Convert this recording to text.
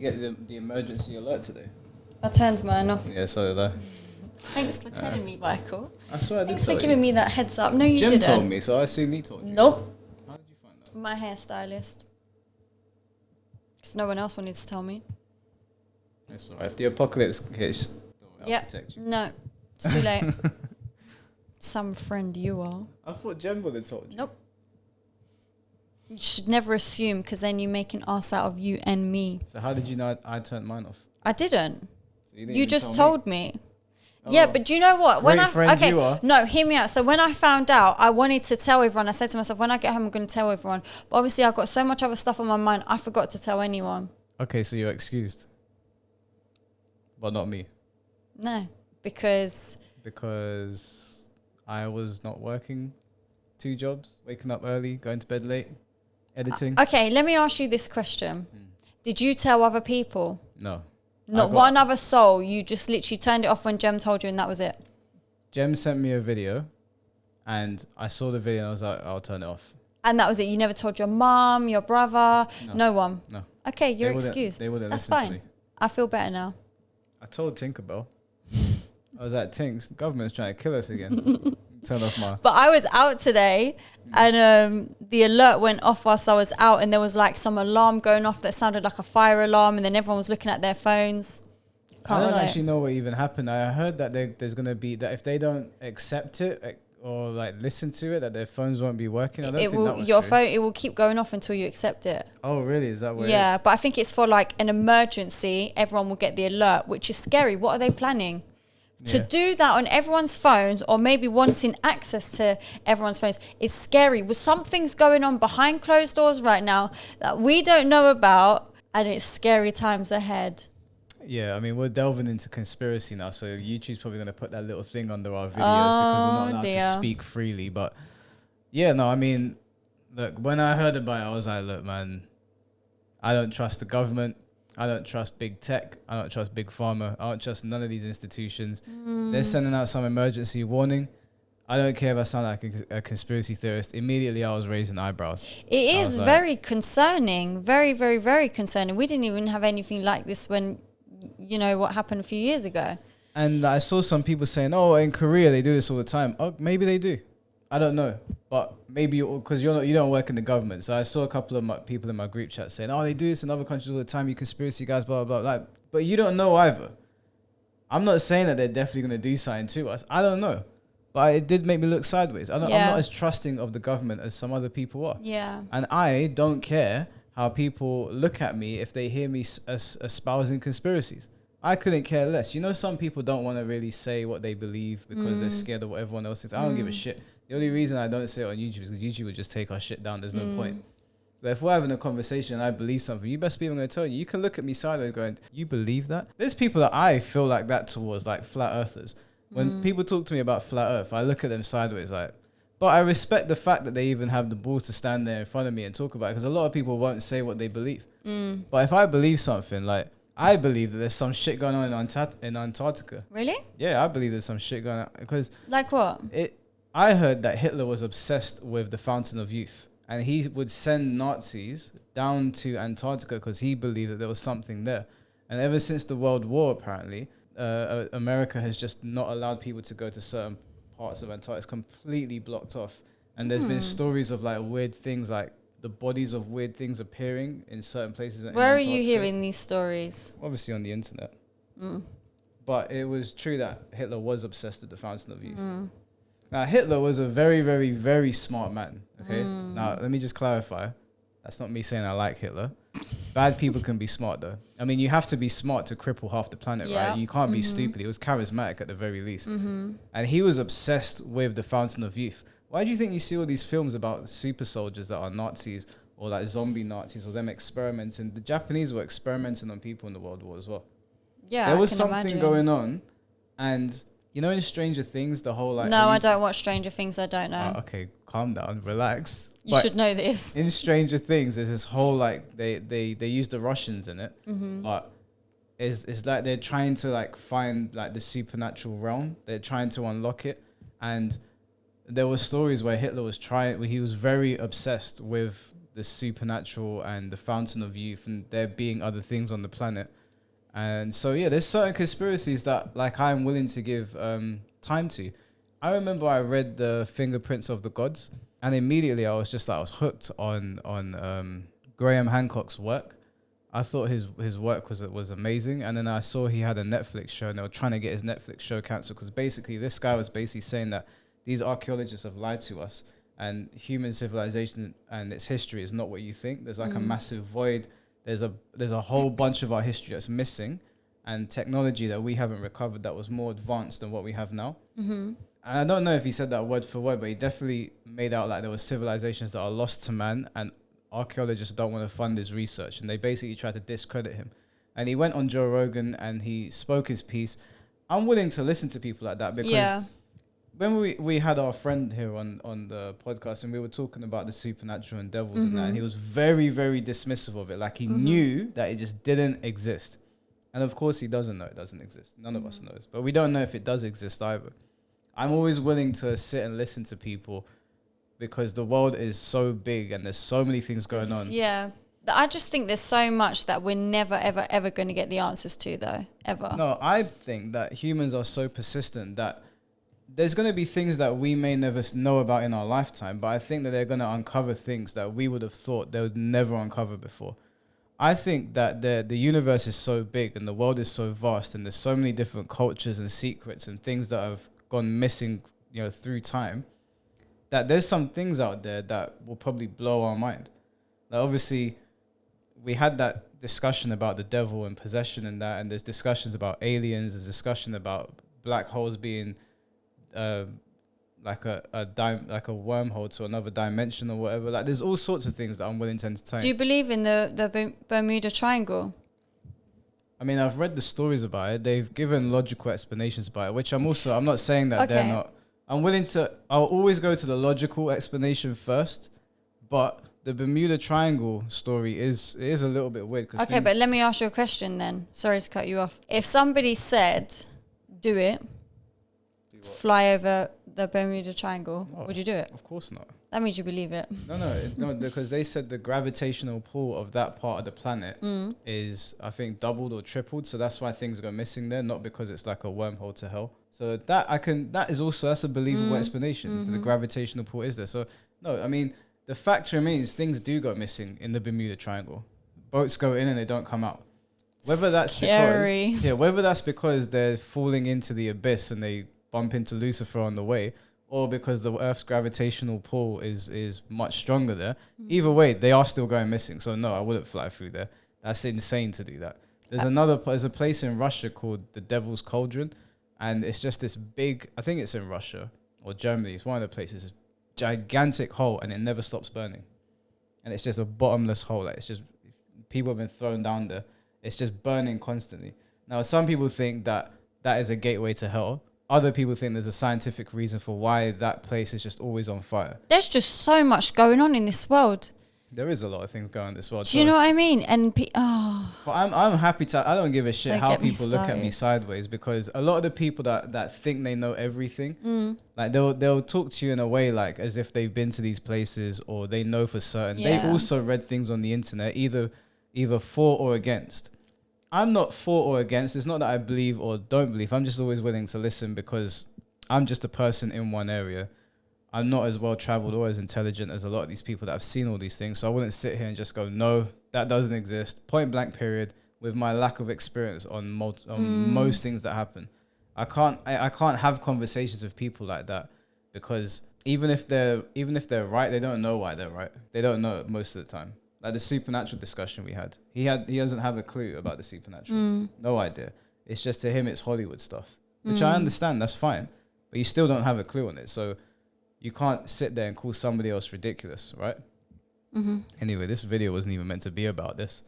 you get the emergency alert today? I turned mine off. Yeah, so did I. Thanks for telling me, Michael. I swear I did Thanks tell for you. giving me that heads up. No, you Jem didn't. told me, so I assume he told you. Nope. How did you find that? My hairstylist. Because no one else wanted to tell me. It's alright. If the apocalypse hits, I'll protect you. No, it's too late. Some friend you are. I thought Jem would have told you. Nope. You should never assume, because then you make an ass out of you and me. So how did you know I turned mine off? I didn't. So didn't You even just tell told me. Yeah, Oh. but do you know what? Great friend you are. No, hear me out. So when I found out, I wanted to tell everyone. I said to myself, when I get home, I'm going to tell everyone. But obviously, I've got so much other stuff on my mind, I forgot to tell anyone. Okay, so you're excused. But not me. No, because Because I was not working 2 jobs, waking up early, going to bed late, editing. okay, let me ask you this question. Did you tell other people? No. Not one other soul. You just literally turned it off when Jem told you, and that was it. Jem sent me a video, and I saw the video, and I was like, I'll turn it off. And that was it. You never told your mum, your brother, no one. No. Okay, you're They wouldn't- excused. they wouldn't That's listen to fine. me. I feel better now. I told Tinkerbell. I was at Tinks. The government's trying to kill us again. Turn off my... But I was out today, and the alert went off whilst I was out, and there was like some alarm going off that sounded like a fire alarm, and then everyone was looking at their phones. I don't actually know what even happened. I heard that there's going to be... that if they don't accept it or like listen to it, that their phones won't be working. I don't think that was Your true. phone, it will keep going off until you accept it. Oh, really? Is that what Yeah, it is? but I think it's for like an emergency. Everyone will get the alert, which is scary. What are they planning? To Yeah. do that on everyone's phones, or maybe wanting access to everyone's phones, is scary. Well, something's going on behind closed doors right now that we don't know about, and it's scary times ahead. Yeah, I mean, we're delving into conspiracy now, so YouTube's probably going to put that little thing under our videos because we're not allowed to speak freely. But yeah, no, I mean, look, when I heard about it, I was like, look, man, I don't trust the government. I don't trust big tech. I don't trust big pharma. I don't trust none of these institutions. They're sending out some emergency warning. I don't care if I sound like a conspiracy theorist. Immediately, I was raising eyebrows. It is very concerning. Very, very, very concerning. We didn't even have anything like this when, you know, what happened a few years ago. And I saw some people saying, oh, in Korea, they do this all the time. Oh, maybe they do. I don't know. But maybe because you don't work in the government. So I saw a couple of my people in my group chat saying, oh, they do this in other countries all the time. You conspiracy guys, blah, blah, blah. Like, but you don't know either. I'm not saying that they're definitely going to do something to us. I don't know. But it did make me look sideways. I'm not as trusting of the government as some other people are. Yeah. And I don't care how people look at me if they hear me espousing conspiracies. I couldn't care less. You know, some people don't want to really say what they believe because they're scared of what everyone else thinks. I don't give a shit. The only reason I don't say it on YouTube is because YouTube would just take our shit down. There's no point. But if we're having a conversation and I believe something, you best believe I'm going to tell you. You can look at me sideways going, you believe that? There's people that I feel like that towards, like flat earthers. When people talk to me about flat earth, I look at them sideways like, but I respect the fact that they even have the balls to stand there in front of me and talk about it because a lot of people won't say what they believe. But if I believe something, like, I believe that there's some shit going on in Antarctica. Really? Yeah, I believe there's some shit going on because Like what? I heard that Hitler was obsessed with the Fountain of Youth and he would send Nazis down to Antarctica because he believed that there was something there. And ever since the World War, apparently, America has just not allowed people to go to certain parts of Antarctica. It's completely blocked off. And there's been stories of like weird things, like the bodies of weird things appearing in certain places. Where are you hearing these stories? Obviously on the internet. But it was true that Hitler was obsessed with the Fountain of Youth. Now, Hitler was a very, very, very smart man. Okay. Now, let me just clarify. That's not me saying I like Hitler. Bad people can be smart, though. I mean, you have to be smart to cripple half the planet, right? You can't be stupid. He was charismatic at the very least. And he was obsessed with the Fountain of Youth. Why do you think you see all these films about super soldiers that are Nazis or like zombie Nazis or them experimenting? The Japanese were experimenting on people in the World War as well. Yeah, There was something going on. And you know in Stranger Things, the whole like... No, I don't watch Stranger Things. I don't know. Okay, calm down, relax. You should know this. In Stranger Things, there's this whole like they use the Russians in it, but it's like they're trying to like find like the supernatural realm. They're trying to unlock it, and there were stories where Hitler was he was very obsessed with the supernatural and the fountain of youth and there being other things on the planet. And so, yeah, there's certain conspiracies that like I'm willing to give time to. I remember I read the Fingerprints of the Gods, and immediately I was just like, I was hooked on Graham Hancock's work. I thought his work was amazing, and then I saw he had a Netflix show, and they were trying to get his Netflix show cancelled because basically this guy was basically saying that these archaeologists have lied to us, and human civilization and its history is not what you think. There's like a massive void. There's a whole bunch of our history that's missing, and technology that we haven't recovered that was more advanced than what we have now. And I don't know if he said that word for word, but he definitely made out like there were civilizations that are lost to man, and archaeologists don't want to fund his research, and they basically tried to discredit him. And he went on Joe Rogan and he spoke his piece. I'm willing to listen to people like that because when we had our friend here on the podcast and we were talking about the supernatural and devils and that, and he was very, very dismissive of it. Like he knew that it just didn't exist. And of course he doesn't know it doesn't exist. None of us knows. But we don't know if it does exist either. I'm always willing to sit and listen to people because the world is so big and there's so many things going on. Yeah. I just think there's so much that we're never, ever, ever going to get the answers to, though, ever. No, I think that humans are so persistent that there's going to be things that we may never know about in our lifetime, but I think that they're going to uncover things that we would have thought they would never uncover before. I think that the universe is so big and the world is so vast and there's so many different cultures and secrets and things that have gone missing, through time, that there's some things out there that will probably blow our mind. Like obviously, we had that discussion about the devil and possession and that, and there's discussions about aliens, there's discussion about black holes being like a wormhole to another dimension or whatever. Like there's all sorts of things that I'm willing to entertain. Do you believe in the Bermuda Triangle? I mean, I've read the stories about it. They've given logical explanations about it, which I'm not saying that they're not. I'll always go to the logical explanation first, but the Bermuda Triangle story is a little bit weird. Okay, but let me ask you a question then. Sorry to cut you off. If somebody said, do it, fly over the Bermuda Triangle, would you do it? Of course not. That means you believe it. No, because they said the gravitational pull of that part of the planet is, I think, doubled or tripled. So that's why things go missing there, not because it's like a wormhole to hell. So that's a believable explanation. The gravitational pull is there. So no, I mean, the fact remains things do go missing in the Bermuda Triangle. Boats go in and they don't come out. Whether that's because they're falling into the abyss and they bump into Lucifer on the way, or because the Earth's gravitational pull is much stronger there. Either way, they are still going missing. So no, I wouldn't fly through there. That's insane to do that. There's a place in Russia called the Devil's Cauldron, and it's just this big, I think it's in Russia or Germany. It's one of the places, gigantic hole, and it never stops burning. And it's just a bottomless hole. Like it's just, people have been thrown down there. It's just burning constantly. Now, some people think that is a gateway to hell. Other people think there's a scientific reason for why that place is just always on fire. There's just so much going on in this world. There is a lot of things going on in this world. Do you know what I mean? And but I'm happy to. I don't give a shit how people look at me sideways, because a lot of the people that think they know everything, like they'll talk to you in a way like as if they've been to these places or they know for certain. Yeah. They also read things on the internet, either for or against. I'm not for or against. It's not that I believe or don't believe. I'm just always willing to listen because I'm just a person in one area. I'm not as well traveled or as intelligent as a lot of these people that have seen all these things. So I wouldn't sit here and just go, no, that doesn't exist. Point blank period. With my lack of experience on most things that happen, I can't have conversations with people like that, because even if they're right, they don't know why they're right. They don't know it most of the time. Like the supernatural discussion we had. He doesn't have a clue about the supernatural. No idea. It's just, to him, it's Hollywood stuff, which I understand. That's fine. But you still don't have a clue on it. So you can't sit there and call somebody else ridiculous, right? Anyway, this video wasn't even meant to be about this.